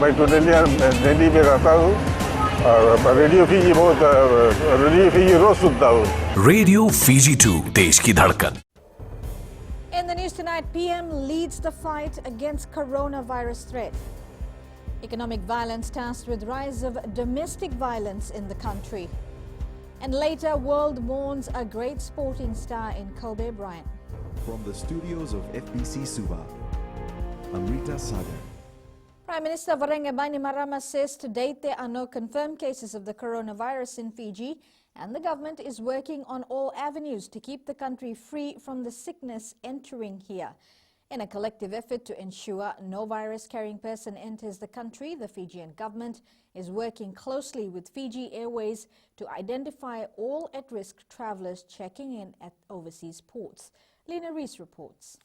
baik tu dia jadi mereka tahu radio Fiji बहुत radio Fiji रोज सुनता हूँ radio Fiji 2 देश की धड़कन. In the news tonight, PM leads the fight against coronavirus threat. Economic violence tasked with rise of domestic violence in the country. And later, world mourns a great sporting star in Kobe Bryant. From the studios of FBC Suba, Amrita Sagar. Prime Minister Varenga Bainimarama says to date there are no confirmed cases of the coronavirus in Fiji, and the government is working on all avenues to keep the country free from the sickness entering here. In a collective effort to ensure no virus-carrying person enters the country, the Fijian government is working closely with Fiji Airways to identify all at-risk travellers checking in at overseas ports. Lena Rees reports.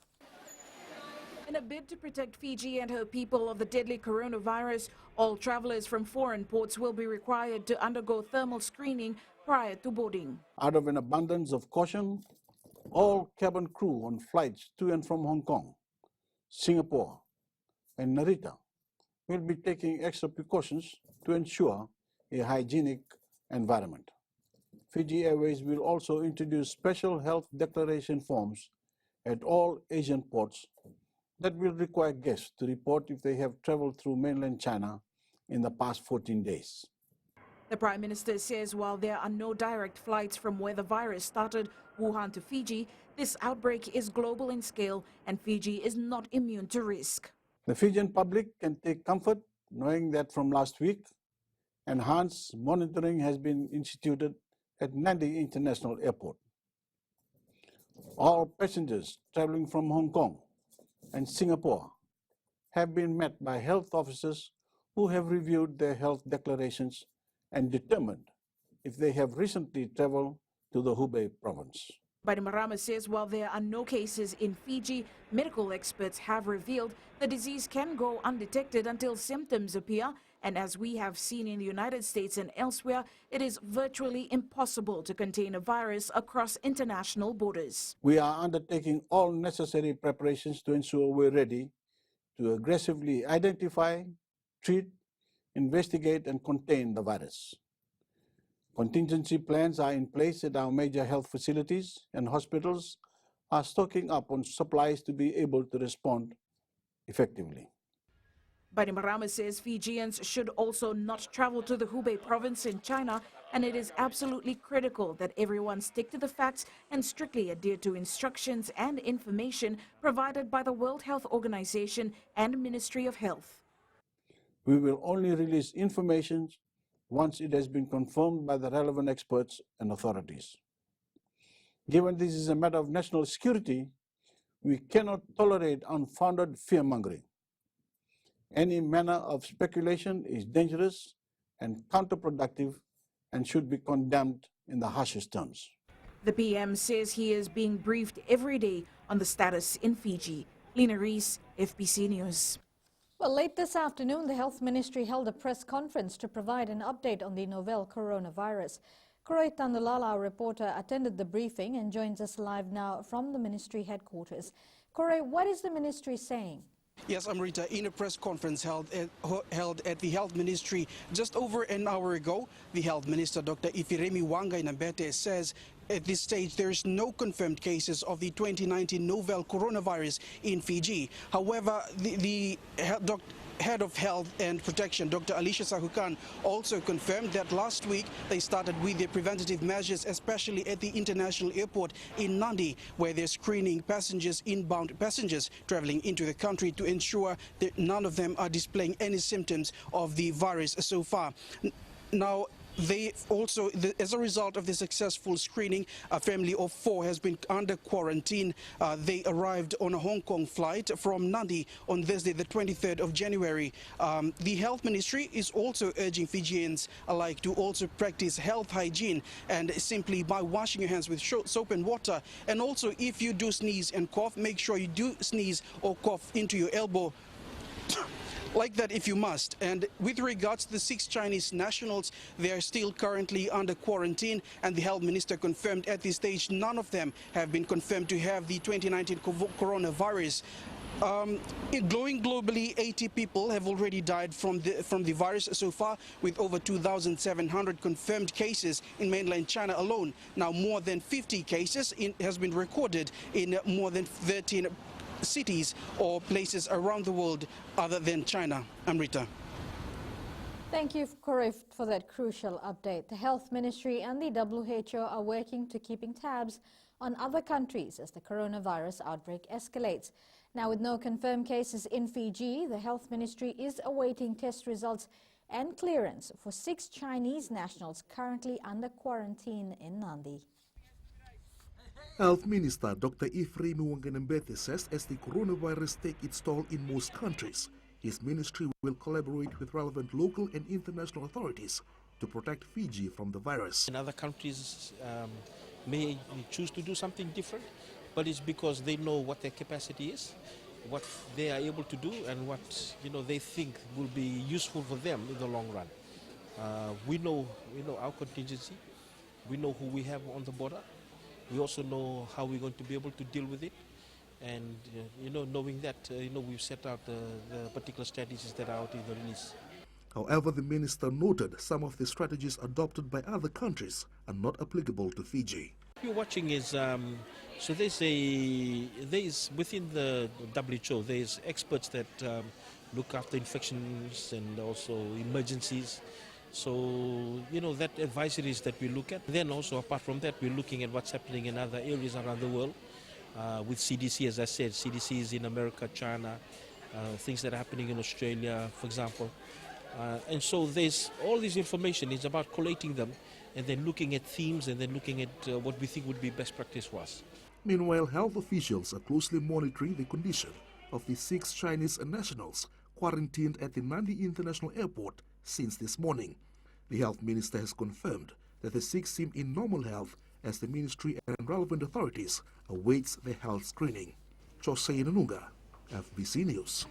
In a bid to protect Fiji and her people of the deadly coronavirus, all travellers from foreign ports will be required to undergo thermal screening prior to boarding. Out of an abundance of caution, all cabin crew on flights to and from Hong Kong, Singapore and Narita will be taking extra precautions to ensure a hygienic environment. Fiji Airways will also introduce special health declaration forms at all Asian ports that will require guests to report if they have traveled through mainland China in the past 14 days. The Prime Minister says while there are no direct flights from where the virus started, Wuhan to Fiji, this outbreak is global in scale and Fiji is not immune to risk. The Fijian public can take comfort knowing that from last week, enhanced monitoring has been instituted at Nadi International Airport. All passengers traveling from Hong Kong and Singapore have been met by health officers who have reviewed their health declarations and determined if they have recently traveled to the Hubei province. Bainimarama says while there are no cases in Fiji, medical experts have revealed the disease can go undetected until symptoms appear, and as we have seen in the United States and elsewhere, it is virtually impossible to contain a virus across international borders. We are undertaking all necessary preparations to ensure we're ready to aggressively identify, treat, investigate and contain the virus. Contingency plans are in place at our major health facilities, and hospitals are stocking up on supplies to be able to respond effectively. Bainimarama says Fijians should also not travel to the Hubei province in China, and it is absolutely critical that everyone stick to the facts and strictly adhere to instructions and information provided by the World Health Organization and Ministry of Health. We will only release information once it has been confirmed by the relevant experts and authorities. Given this is a matter of national security, we cannot tolerate unfounded fear-mongering. Any manner of speculation is dangerous and counterproductive and should be condemned in the harshest terms. The PM says he is being briefed every day on the status in Fiji. Lena Rees, FBC News. Well, late this afternoon, the Health Ministry held a press conference to provide an update on the novel coronavirus. Koroi Tandulala, our reporter, attended the briefing and joins us live now from the Ministry headquarters. Koroi, what is the Ministry saying? Yes, Amrita, in a press conference held at the Health Ministry just over an hour ago, the Health Minister, Dr. Ifiremi Wangai-Nambete, says at this stage there is no confirmed cases of the 2019 novel coronavirus in Fiji. However, the Head of Health and Protection, Dr. Alicia Sahukan, also confirmed that last week they started with their preventative measures, especially at the international airport in Nadi, where they're screening inbound passengers traveling into the country to ensure that none of them are displaying any symptoms of the virus so far. Now, they also, as a result of the successful screening, a family of 4 has been under quarantine. They arrived on a Hong Kong flight from Nadi on Thursday, the 23rd of January. The Health Ministry is also urging Fijians alike to also practice health hygiene, and simply by washing your hands with soap and water. And also, if you do sneeze and cough, make sure you do sneeze or cough into your elbow. Like that if you must. And with regards to the 6 Chinese nationals, they are still currently under quarantine, and the health minister confirmed at this stage none of them have been confirmed to have the 2019 coronavirus. Glowing globally, 80 people have already died from the virus so far, with over 2,700 confirmed cases in mainland China alone. Now, more than 50 cases has been recorded in more than 13 cities or places around the world other than China. Amrita. Thank you, Corey, for that crucial update. The Health Ministry and the WHO are working to keeping tabs on other countries as the coronavirus outbreak escalates. Now, with no confirmed cases in Fiji, the Health Ministry is awaiting test results and clearance for 6 Chinese nationals currently under quarantine in Nadi. Health Minister Dr. Iframe Wanganambete says as the coronavirus takes its toll in most countries, his ministry will collaborate with relevant local and international authorities to protect Fiji from the virus. In other countries may choose to do something different, but it's because they know what their capacity is, what they are able to do, and what they think will be useful for them in the long run. We know our contingency. We know who we have on the border. We also know how we're going to be able to deal with it. And, knowing that, we've set out the particular strategies that are out in the release. However, the minister noted some of the strategies adopted by other countries are not applicable to Fiji. What you're watching is, so there's within the WHO, there's experts that look after infections and also emergencies. So, that advisories that we look at. Then also, apart from that, we're looking at what's happening in other areas around the world. With CDC, as I said, CDC is in America, China, things that are happening in Australia, for example. And so there's all this information. It's about collating them and then looking at themes and then looking at what we think would be best practice for us. Meanwhile, health officials are closely monitoring the condition of the 6 Chinese nationals quarantined at the Nadi International Airport since this morning. The health minister has confirmed that the 6 seem in normal health as the ministry and relevant authorities awaits the health screening. Jose Nanunga, FBC News.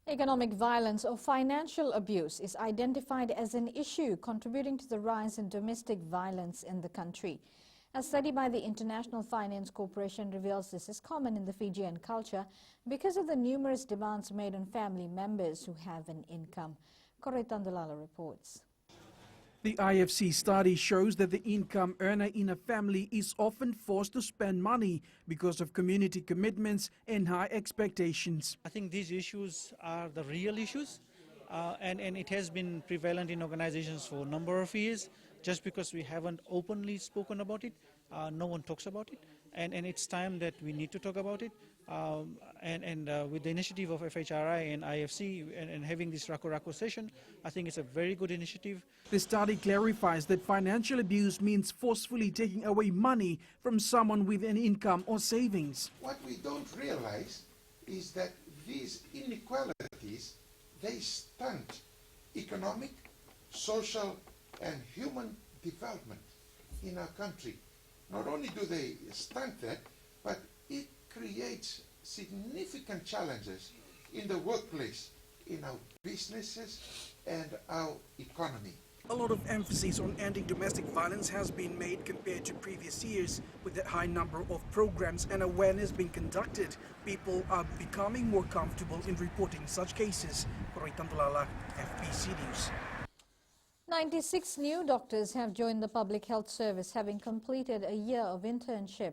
Economic violence or financial abuse is identified as an issue contributing to the rise in domestic violence in the country. A study by the International Finance Corporation reveals this is common in the Fijian culture because of the numerous demands made on family members who have an income. Corey Tandalala reports. The IFC study shows that the income earner in a family is often forced to spend money because of community commitments and high expectations. I think these issues are the real issues, and it has been prevalent in organizations for a number of years. Just because we haven't openly spoken about it, no one talks about it, and it's time that we need to talk about it. With the initiative of FHRI and IFC and having this Raku Raku session, I think it's a very good initiative. The study clarifies that financial abuse means forcefully taking away money from someone with an income or savings. What we don't realize is that these inequalities, they stunt economic, social and human development in our country. Not only do they stunt that, but it creates significant challenges in the workplace, in our businesses and our economy. A lot of emphasis on ending domestic violence has been made compared to previous years. With a high number of programs and awareness being conducted, people are becoming more comfortable in reporting such cases. Corey Tandalala, FBC News. 96 new doctors have joined the Public Health Service, having completed a year of internship.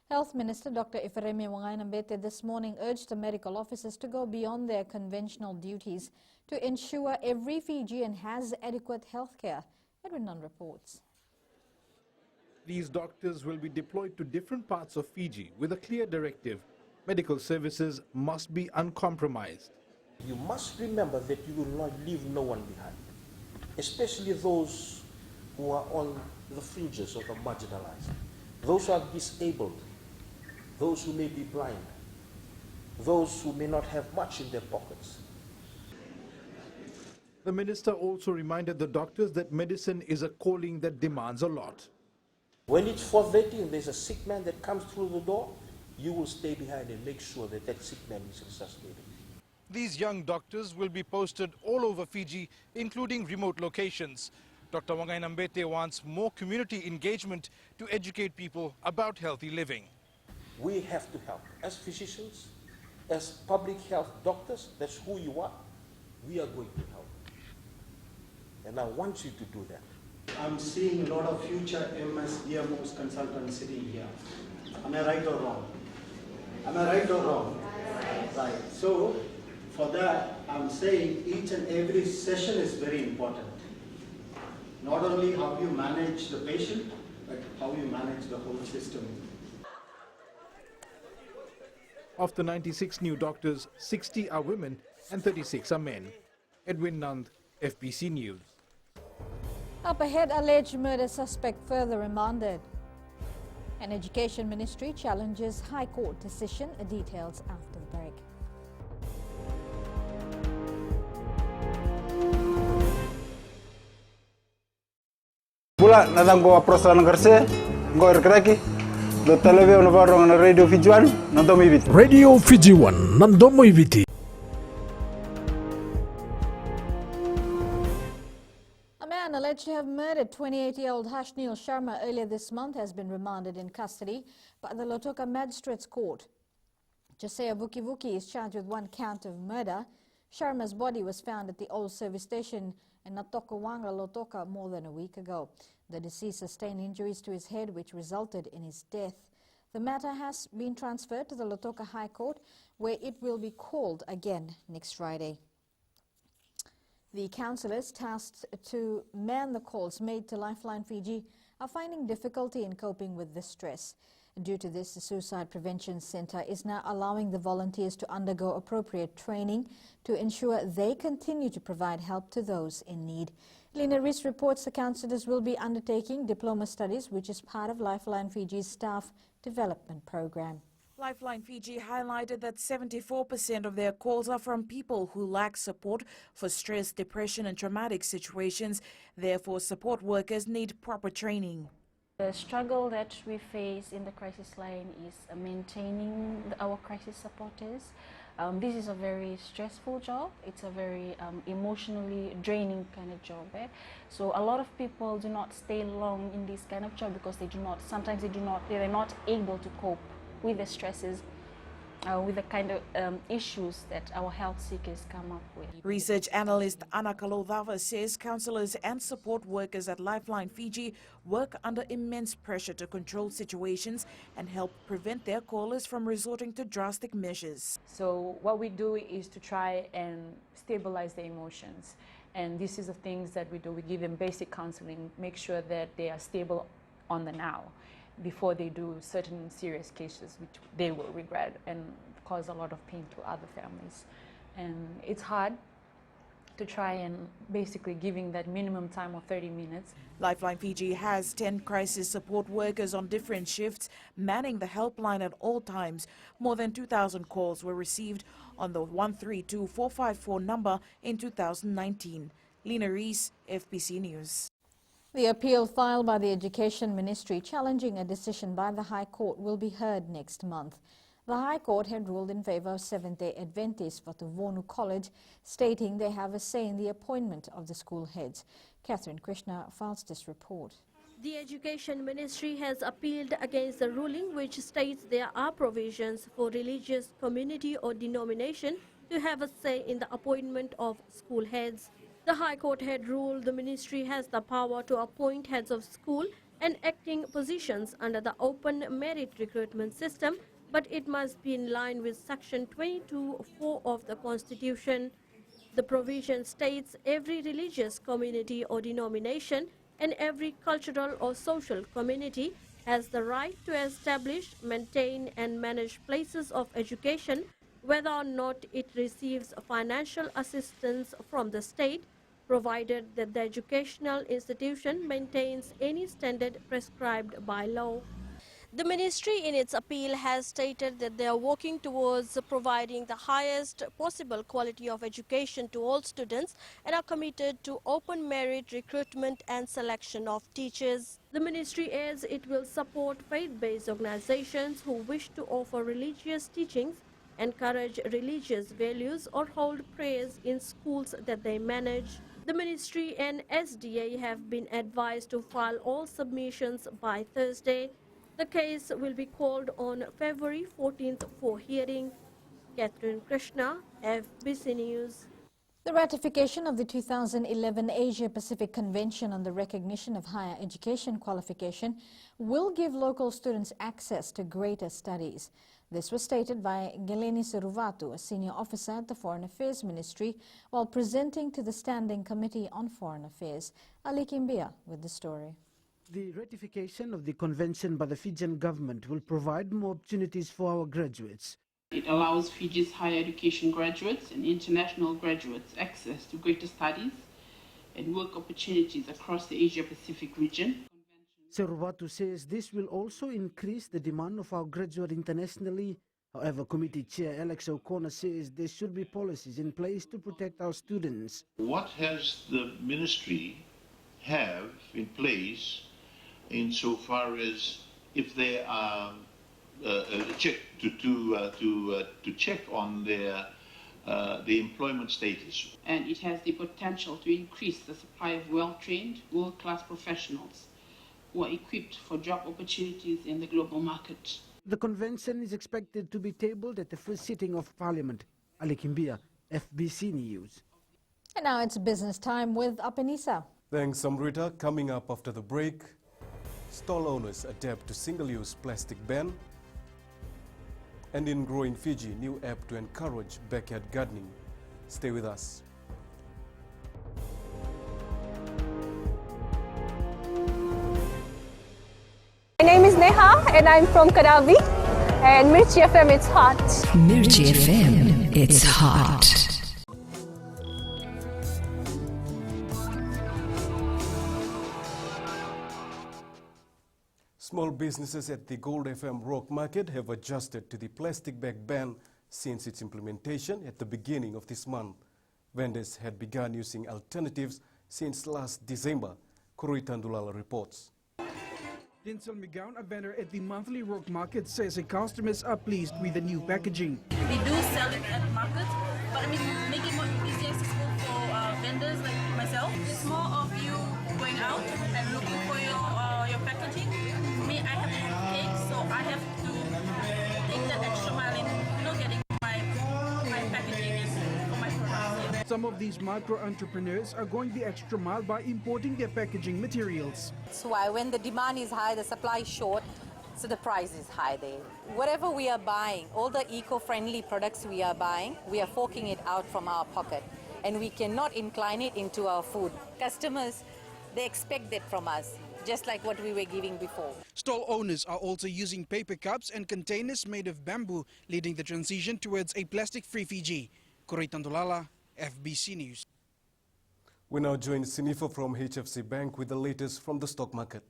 Health Minister Dr. Iframe Wanganambete this morning urged the medical officers to go beyond their conventional duties to ensure every Fijian has adequate health care. Edwin Nunn reports. These doctors will be deployed to different parts of Fiji with a clear directive. Medical services must be uncompromised. You must remember that you will not leave no one behind, especially those who are on the fringes or the marginalized, those who are disabled, those who may be blind, those who may not have much in their pockets. The minister also reminded the doctors that medicine is a calling that demands a lot. When it's 4:30 and there's a sick man that comes through the door, you will stay behind and make sure that that sick man is resuscitated. These young doctors will be posted all over Fiji, including remote locations. Dr. Wanganambete wants more community engagement to educate people about healthy living. We have to help. As physicians, as public health doctors, that's who you are, we are going to help. And I want you to do that. I'm seeing a lot of future MS, DMOs consultants sitting here. Am I right or wrong? Am I right or wrong? Right. So, for that, I'm saying each and every session is very important. Not only how you manage the patient, but how you manage the whole system. Of the 96 new doctors, 60 are women and 36 are men. Edwin Nand, FBC News. Up ahead, alleged murder suspect further remanded. An Education Ministry challenges High Court decision. Details after the break. Pula nadang bawa prosesan kerse, ngor keraki, do televisi ono barong na radio Fijuan, nandomo ibiti. Radio Fiji One, nandomo ibiti. A man alleged to have murdered 28-year-old Hashnil Sharma earlier this month has been remanded in custody by the Lautoka Magistrates Court. Josiah Vukivuki is charged with one count of murder. Sharma's body was found at the old service station in Natokawanga, Lautoka more than a week ago. The deceased sustained injuries to his head which resulted in his death. The matter has been transferred to the Lautoka High Court where it will be called again next Friday. The counsellors tasked to man the calls made to Lifeline Fiji are finding difficulty in coping with the stress. Due to this, the Suicide Prevention Centre is now allowing the volunteers to undergo appropriate training to ensure they continue to provide help to those in need. Lena Rees reports the counsellors will be undertaking diploma studies, which is part of Lifeline Fiji's staff development program. Lifeline Fiji highlighted that 74% of their calls are from people who lack support for stress, depression and traumatic situations. Therefore, support workers need proper training. The struggle that we face in the crisis line is maintaining our crisis supporters. This is a very stressful job. It's a very emotionally draining kind of job. So a lot of people do not stay long in this kind of job because they're not able to cope with the stresses, with the kind of issues that our health seekers come up with. Research analyst Anna Kalodava says counsellors and support workers at Lifeline Fiji work under immense pressure to control situations and help prevent their callers from resorting to drastic measures. So what we do is to try and stabilize the emotions. And this is the things that we do. We give them basic counseling, make sure that they are stable on the now, before they do certain serious cases which they will regret and cause a lot of pain to other families. And it's hard to try and basically giving that minimum time of 30 minutes. Lifeline Fiji has 10 crisis support workers on different shifts, manning the helpline at all times. More than 2,000 calls were received on the 132454 number in 2019. Lena Rees, FBC News. The appeal filed by the Education Ministry challenging a decision by the High Court will be heard next month. The High Court had ruled in favour of Seventh-day Adventists Vatuvonu College, stating they have a say in the appointment of the school heads. Catherine Krishna files this report. The Education Ministry has appealed against the ruling which states there are provisions for religious community or denomination to have a say in the appointment of school heads. The High Court had ruled the ministry has the power to appoint heads of school and acting positions under the open merit recruitment system, but it must be in line with Section 22(4) of the Constitution. The provision states every religious community or denomination and every cultural or social community has the right to establish, maintain and manage places of education, whether or not it receives financial assistance from the state, provided that the educational institution maintains any standard prescribed by law. The ministry in its appeal has stated that they are working towards providing the highest possible quality of education to all students and are committed to open merit recruitment and selection of teachers. The ministry adds it will support faith-based organizations who wish to offer religious teachings, encourage religious values or hold prayers in schools that they manage. The ministry and SDA have been advised to file all submissions by Thursday. The case will be called on February 14th for hearing. Catherine Krishna, FBC News. The ratification of the 2011 Asia-Pacific Convention on the Recognition of Higher Education Qualification will give local students access to greater studies. This was stated by Geleni Seruvatu, a senior officer at the Foreign Affairs Ministry, while presenting to the Standing Committee on Foreign Affairs. Ali Kimbia with the story. The ratification of the convention by the Fijian government will provide more opportunities for our graduates. It allows Fiji's higher education graduates and international graduates access to greater studies and work opportunities across the Asia-Pacific region. Seruvatu says this will also increase the demand of our graduates internationally. However, Committee Chair Alex O'Connor says there should be policies in place to protect our students. What has the ministry have in place insofar as if they are check to check on their the employment status? And it has the potential to increase the supply of well-trained, world-class professionals who are equipped for job opportunities in the global market. The convention is expected to be tabled at the first sitting of Parliament. Ali Kimbia, FBC News. And now it's business time with Apenisa. Thanks, Amrita. Coming up after the break, stall owners adapt to single-use plastic ban. And in growing Fiji, new app to encourage backyard gardening. Stay with us. My name is Neha and I'm from Kadavi, and Mirchi FM, it's hot. Mirchi FM, it's hot. Small businesses at the Gold FM Rock Market have adjusted to the plastic bag ban since its implementation at the beginning of this month. Vendors had begun using alternatives since last December. Kurui Tandulala reports. Dinsel McGowan, a vendor at the monthly Rock Market, says the customers are pleased with the new packaging. We do sell it at market, but I mean, make it more easier accessible for vendors like myself. It's more of you going out and looking for your packaging. Me, I have cake, so I have to take that extra mile in getting my packaging for my products. Some of these micro-entrepreneurs are going the extra mile by importing their packaging materials. That's why when the demand is high, the supply is short, so the price is high there. Whatever we are buying, all the eco-friendly products we are buying, we are forking it out from our pocket, and we cannot incline it into our food. Customers, they expect that from us, just like what we were giving before. Stall owners are also using paper cups and containers made of bamboo, leading the transition towards a plastic-free Fiji. Kurui Tandulala, FBC News. We now join Sinifa from HFC Bank with the latest from the stock market.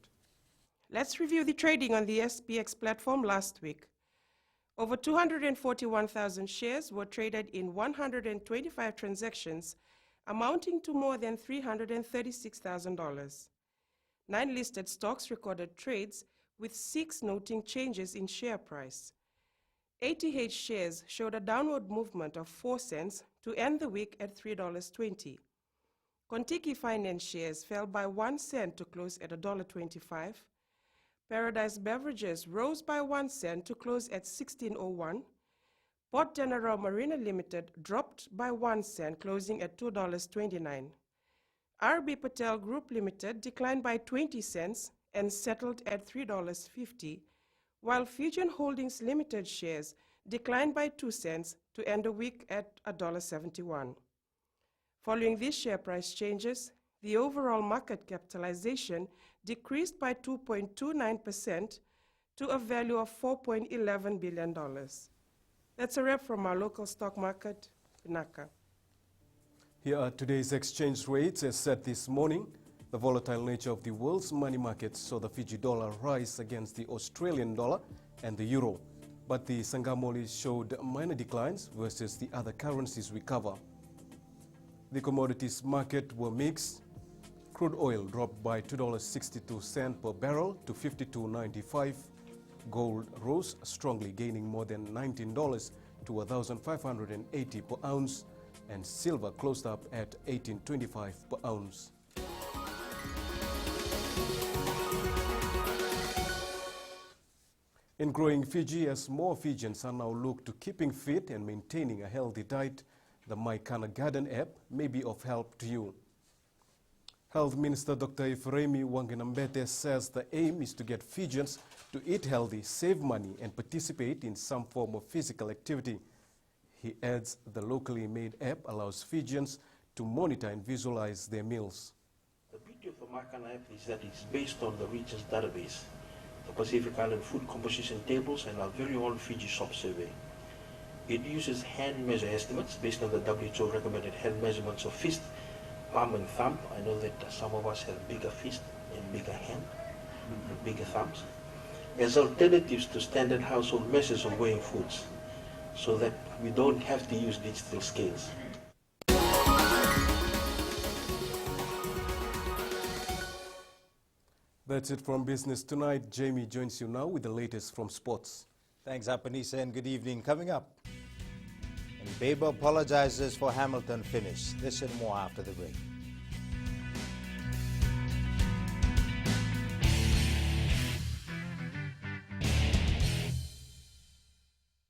Let's review the trading on the SPX platform last week. Over 241,000 shares were traded in 125 transactions, amounting to more than $336,000. 9 listed stocks recorded trades, with 6 noting changes in share price. ATH shares showed a downward movement of 4 cents to end the week at $3.20. Contiki Finance shares fell by 1 cent to close at $1.25. Paradise Beverages rose by 1 cent to close at $16.01. Port General Marina Limited dropped by 1 cent, closing at $2.29. RB Patel Group Limited declined by 20 cents and settled at $3.50, while Fijian Holdings Limited shares declined by 2 cents to end the week at $1.71. Following these share price changes, the overall market capitalization decreased by 2.29% to a value of $4.11 billion. That's a wrap from our local stock market, Naka. Here are today's exchange rates as set this morning. The volatile nature of the world's money markets saw the Fiji dollar rise against the Australian dollar and the euro, but the Sangamoli showed minor declines versus the other currencies we cover. The commodities market were mixed. Crude oil dropped by $2.62 per barrel to $52.95. Gold rose strongly, gaining more than $19 to $1,580 per ounce, and silver closed up at $18.25 per ounce. In growing Fiji, as more Fijians are now looked to keeping fit and maintaining a healthy diet, the MyKana Garden app may be of help to you. Health Minister Dr. Ifiremi Wanganambete says the aim is to get Fijians to eat healthy, save money, and participate in some form of physical activity. He adds the locally made app allows Fijians to monitor and visualize their meals. The beauty of the MyKana app is that it's based on the region's database, the Pacific Island food composition tables, and our very own Fiji shop survey. It uses hand measure estimates based on the WHO recommended hand measurements of fist, palm and thumb. I know that some of us have bigger fist and bigger hand, and bigger thumbs, as alternatives to standard household measures of weighing foods, so that we don't have to use digital scales. That's it from Business Tonight. Jamie joins you now with the latest from sports. Thanks, Apanisa, and good evening. Coming up, and Baber apologizes for Hamilton finish. This and more after the break.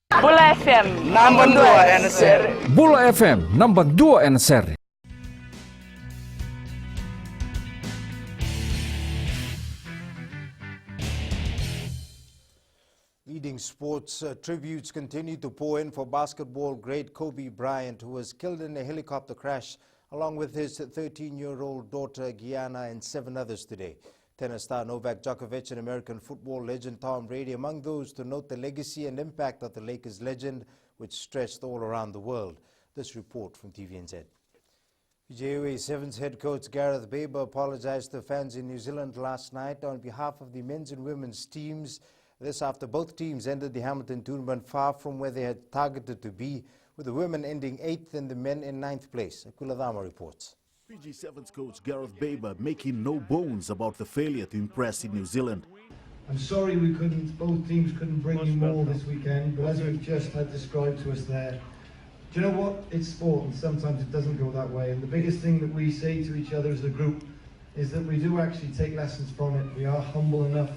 Bula FM number 2 NSR. Bula FM number 2 NSR. Leading sports tributes continue to pour in for basketball great Kobe Bryant, who was killed in a helicopter crash along with his 13-year-old daughter Gianna and 7 others today. Tennis star Novak Djokovic and American football legend Tom Brady among those to note the legacy and impact of the Lakers legend, which stretched all around the world. This report from TVNZ. JOA Sevens head coach Gareth Baber apologized to fans in New Zealand last night on behalf of the men's and women's teams. This after both teams ended the Hamilton tournament far from where they had targeted to be, with the women ending 8th and the men in 9th place. Aquila Dama reports. Fiji Sevens coach Gareth Baber making no bones about the failure to impress in New Zealand. I'm sorry both teams couldn't bring you more this weekend, but as you've just had described to us there, do you know what? It's sport and sometimes it doesn't go that way. And the biggest thing that we say to each other as a group is that we do actually take lessons from it. We are humble enough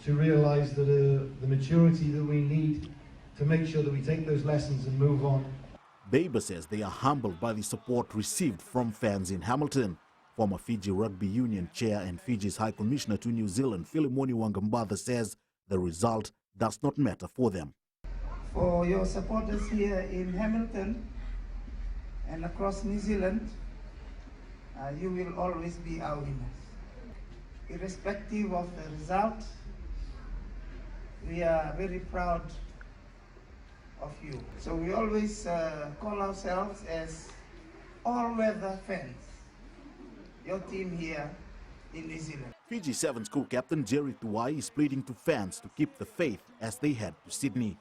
to realise that the maturity that we need to make sure that we take those lessons and move on. Baber says they are humbled by the support received from fans in Hamilton. Former Fiji Rugby Union chair and Fiji's High Commissioner to New Zealand, Philemoni Wangambatha, says the result does not matter for them. For your supporters here in Hamilton and across New Zealand, you will always be our winners. Irrespective of the result, we are very proud of you. So we always call ourselves as all-weather fans, your team here in New Zealand. Fiji Sevens co-captain Jerry Tuwai is pleading to fans to keep the faith as they head to Sydney.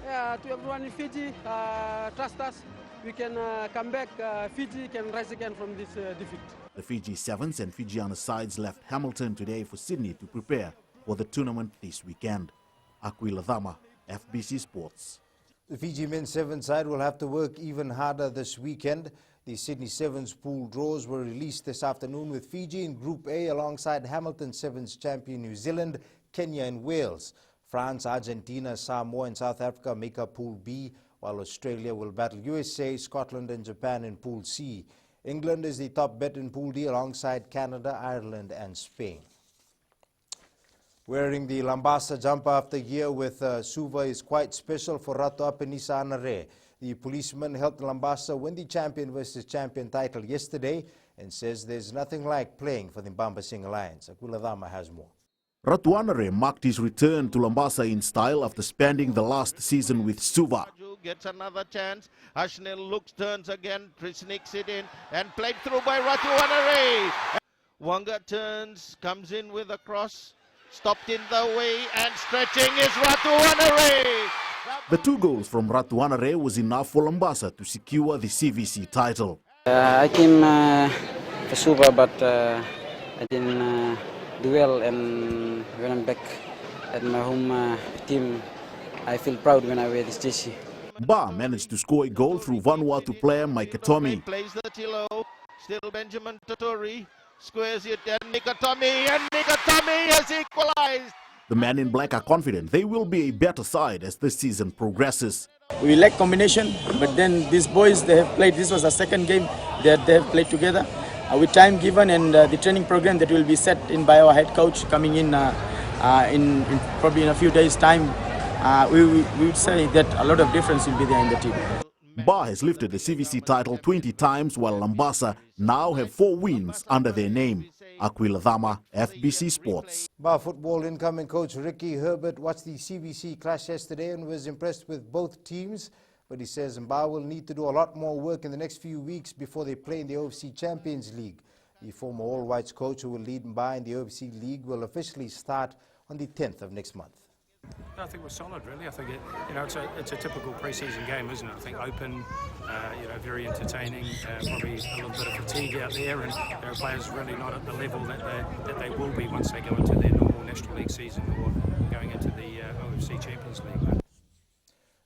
To everyone in Fiji, trust us. We can come back. Fiji can rise again from this defeat. The Fiji Sevens and Fijiana sides left Hamilton today for Sydney to prepare for the tournament this weekend. Aquila Dama, FBC Sports. The Fiji men's Sevens side will have to work even harder this weekend. The Sydney Sevens pool draws were released this afternoon, with Fiji in Group A alongside Hamilton Sevens champion New Zealand, Kenya and Wales. France, Argentina, Samoa and South Africa make up Pool B, while Australia will battle USA, Scotland and Japan in Pool C. England is the top bet in Pool D alongside Canada, Ireland and Spain. Wearing the Lambasa jumper after a year with Suva is quite special for Ratu Apenisa Anare. The policeman helped Lambasa win the champion versus champion title yesterday and says there's nothing like playing for the Mbamba-Sing Alliance. Aquila Dama has more. Ratu Anare marked his return to Lambasa in style after spending the last season with Suva. Gets another chance. Ashnell looks, turns again, sneaks it in and played through by Ratu Anare. Wanga turns, comes in with a cross. Stopped in the way and stretching is Ratu Anare. The 2 goals from Ratu Anare was enough for Lambasa to secure the CVC title. I came for Suva, but I didn't do well, and when I'm back at my home team, I feel proud when I wear this jersey. Ba managed to score a goal through Vanuatu player Mike Tommy. Plays the Tilo, still Benjamin Totori. Squares it and Nikatomi has equalized. The men in black are confident they will be a better side as the season progresses. We lack combination, but then these boys, they have played, this was the second game that they have played together. With time given and the training program that will be set in by our head coach coming in, probably in a few days' time, we would say that a lot of difference will be there in the team. Ba has lifted the CVC title 20 times, while Lambasa now have 4 wins under their name. Aquila Dhama, FBC Sports. Ba football incoming coach Ricky Herbert watched the CVC clash yesterday and was impressed with both teams. But he says Ba will need to do a lot more work in the next few weeks before they play in the OFC Champions League. The former All Whites coach who will lead Ba in the OFC League will officially start on the 10th of next month. I think we're solid, really. I think it's a typical pre-season game, isn't it? I think open, very entertaining. Probably a little bit of fatigue out there, and there are players really not at the level that they will be once they go into their normal National League season or going into the OFC Champions League.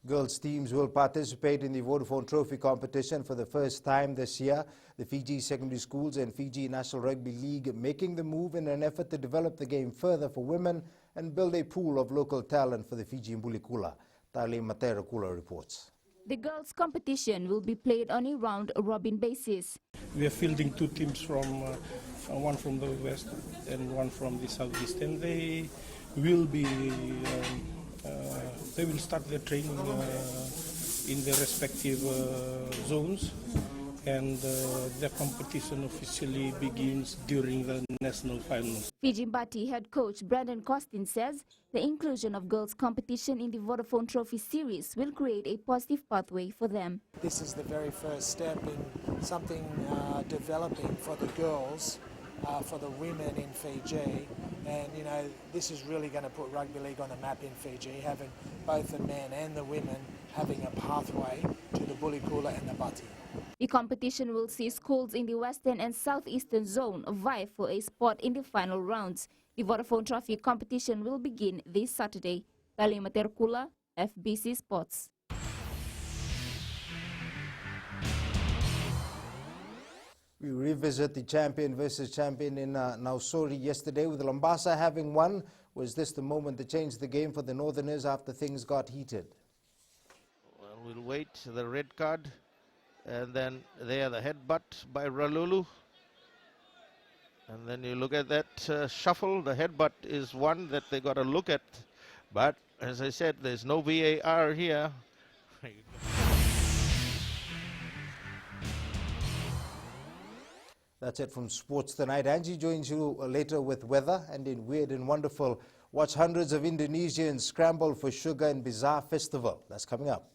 Girls teams will participate in the Vodafone Trophy competition for the first time this year. The Fiji Secondary Schools and Fiji National Rugby League making the move in an effort to develop the game further for women and build a pool of local talent for the Fiji Mbulikula. Tali Materakula reports. The girls' competition will be played on a round-robin basis. We are fielding 2 teams from one from the west and one from the southeast, and they will be they will start their training in their respective zones, and the competition officially begins during the national finals. Fiji Mbati head coach Brandon Costin says the inclusion of girls' competition in the Vodafone Trophy series will create a positive pathway for them. This is the very first step in something developing for the girls, for the women in Fiji, and this is really going to put rugby league on the map in Fiji, having both the men and the women having a pathway to the Bulikula and the Bati. The competition will see schools in the western and southeastern zone vie for a spot in the final rounds. The Vodafone Trophy competition will begin this Saturday. Tali Materkula, FBC Sports. We revisit the champion versus champion in Nausori yesterday, with Lambasa having won. Was this the moment to change the game for the Northerners after things got heated? Well, we'll wait. The red card. And then there, the headbutt by Ralulu. And then you look at that shuffle. The headbutt is one that they got to look at. But as I said, there's no VAR here. That's it from sports tonight. Angie joins you later with weather, and in Weird and Wonderful, watch hundreds of Indonesians scramble for sugar in Bizarre Festival. That's coming up.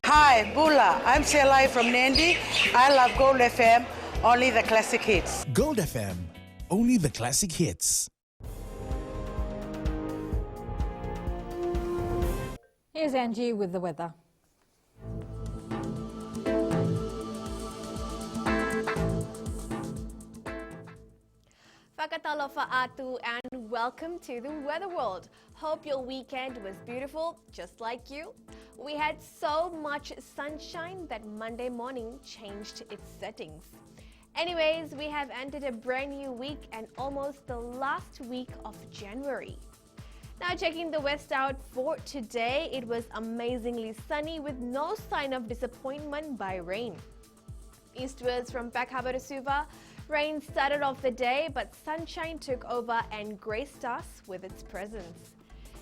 Hi, Bula. I'm Selai from Nandi. I love Gold FM, only the classic hits. Gold FM, only the classic hits. Here's Angie with the weather. Fakatalofa Atu and welcome to the Weather World. Hope your weekend was beautiful, just like you. We had so much sunshine that Monday morning changed its settings. Anyways, we have entered a brand new week and almost the last week of January. Now checking the west out for today, it was amazingly sunny with no sign of disappointment by rain. Eastwards from Peck Harbour to Suva, rain started off the day, but sunshine took over and graced us with its presence.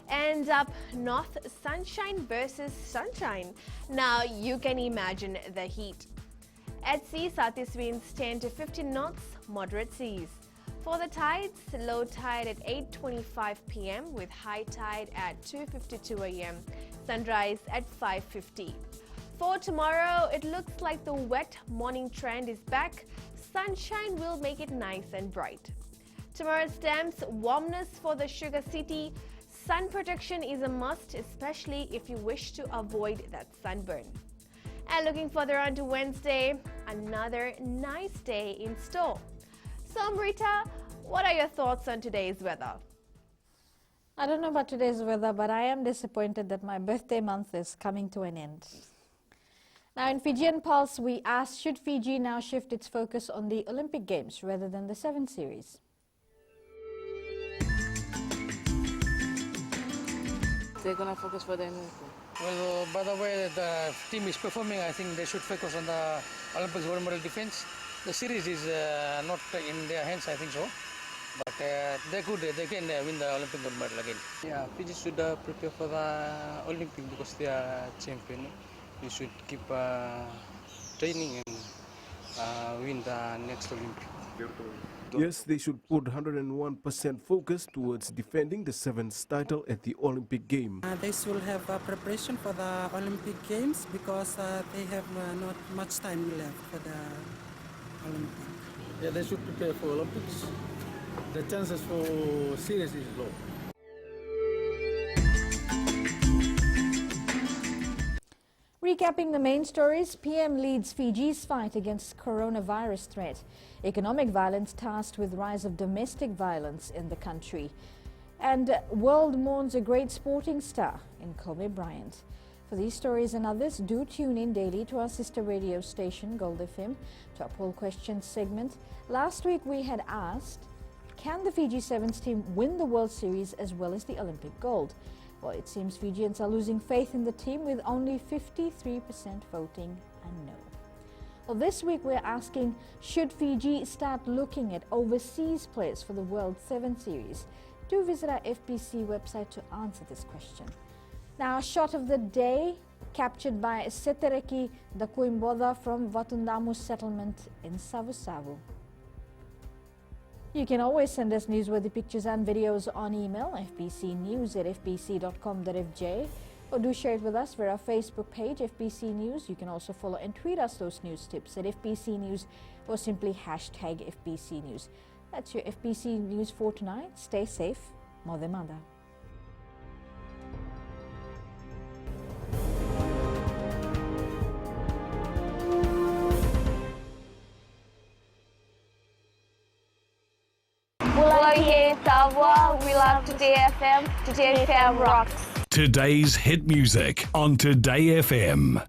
And up north, sunshine versus sunshine. Now you can imagine the heat. At sea, southeast winds 10 to 15 knots, moderate seas. For the tides, low tide at 8:25 p.m. with high tide at 2:52 a.m. Sunrise at 5:50. For tomorrow, it looks like the wet morning trend is back. Sunshine will make it nice and bright. Tomorrow's stamps, warmness for the Sugar City. Sun protection is a must, especially if you wish to avoid that sunburn. And looking further on to Wednesday, another nice day in store. So, Amrita, what are your thoughts on today's weather? I don't know about today's weather, but I am disappointed that my birthday month is coming to an end. Now in Fijian Pulse, we asked, should Fiji now shift its focus on the Olympic Games rather than the 7 Series? They're going to focus for the Olympics. Well, by the way the team is performing, I think they should focus on the Olympics gold medal defense. The series is not in their hands, I think so. But they're good, they can win the Olympic gold medal again. Yeah, Fiji should prepare for the Olympic because they are champion. We should keep training and win the next Olympic. Yes, they should put 101% focus towards defending the 7th title at the Olympic Game. They should have preparation for the Olympic Games because they have not much time left for the Olympic. Yeah, they should prepare for Olympics. The chances for series is low. Recapping the main stories, PM leads Fiji's fight against coronavirus threat. Economic violence tasked with rise of domestic violence in the country. And world mourns a great sporting star in Kobe Bryant. For these stories and others, do tune in daily to our sister radio station, Gold FM, to our poll questions segment. Last week we had asked, can the Fiji Sevens team win the World Series as well as the Olympic gold? Well, it seems Fijians are losing faith in the team with only 53% voting a no. Well, this week we're asking, should Fiji start looking at overseas players for the World 7 Series? Do visit our FBC website to answer this question. Now, a shot of the day captured by Setereki Dakuimboda from Vatundamu settlement in Savusavu. You can always send us newsworthy pictures and videos on email, fbcnews@fbc.com.fj, or do share it with us via our Facebook page, FBC News. You can also follow and tweet us those news tips at FBC News or simply hashtag FBC News. That's your FBC News for tonight. Stay safe. Modemanda. We love Today FM. Today FM rocks. Today's hit music on Today FM.